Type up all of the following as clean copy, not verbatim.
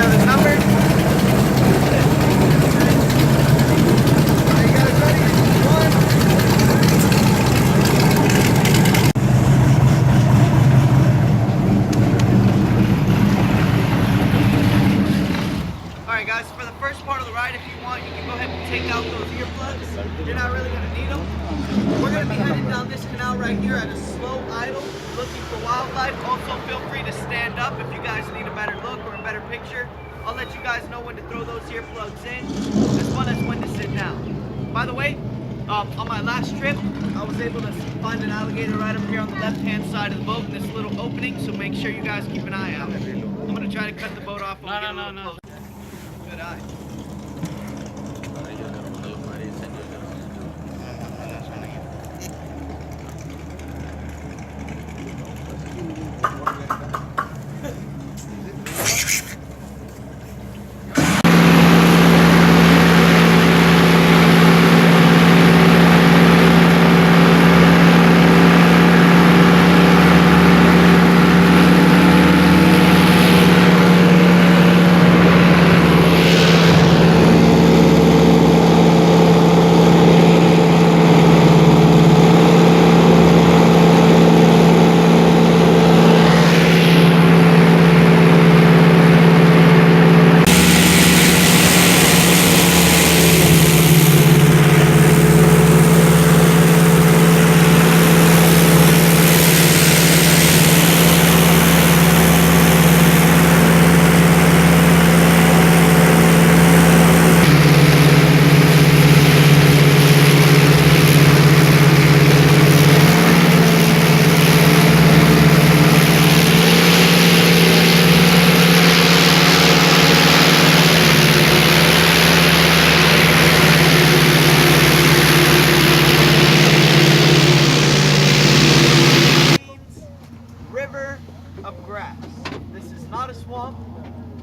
out his number. Are you guys ready? One. Alright guys, for the first part of the ride, if you want, you can go ahead and take out those earplugs. You're not really going to need them. We're going to be heading down this canal right here at a slow idle, looking for wildlife. Also, feel free to stand up if you guys need a better look or a better picture. I'll let you guys know when to throw those earplugs in, as well as when to sit down. By the way, on my last trip, I was able to find an alligator right up here on the left-hand side of the boat in this little opening, so make sure you guys keep an eye out. I'm going to try to cut the boat off when we get a little closer. Good eye.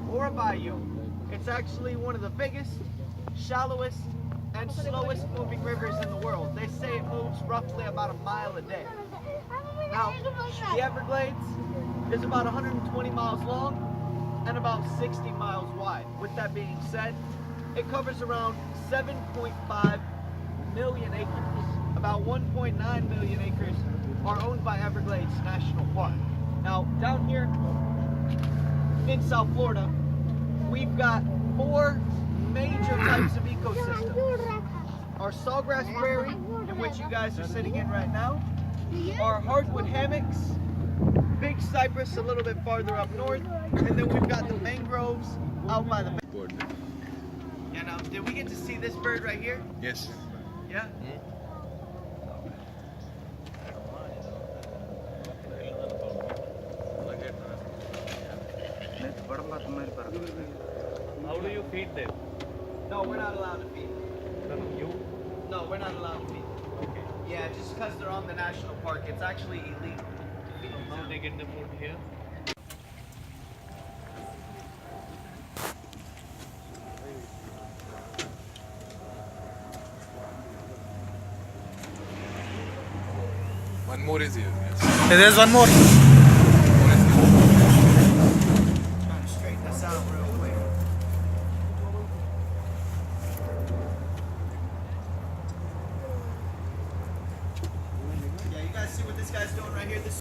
Or a bayou. It's actually one of the biggest, shallowest, and slowest moving rivers in the world. They say it moves roughly about a mile a day. Now, the Everglades is about 120 miles long and about 60 miles wide. With that being said, it covers around 7.5 million acres. About 1.9 million acres are owned by Everglades National Park. Now, down here in South Florida, we've got 4 major types of ecosystems. Our sawgrass prairie, in which you guys are sitting in right now, our hardwood hammocks, big cypress a little bit farther up north, and then we've got the mangroves out by the Yeah, now, did we get to see this bird right here? Yes. Yeah? How do you feed them? No, we're not allowed to feed them. You? No, we're not allowed to feed them. Okay. Yeah, just because they're on the national park, it's actually illegal to feed them. So they get the food here? One more is here. Yes. There's one more. One is here. Trying to straighten this out real quick. Yeah, you guys see what this guy's doing right here? This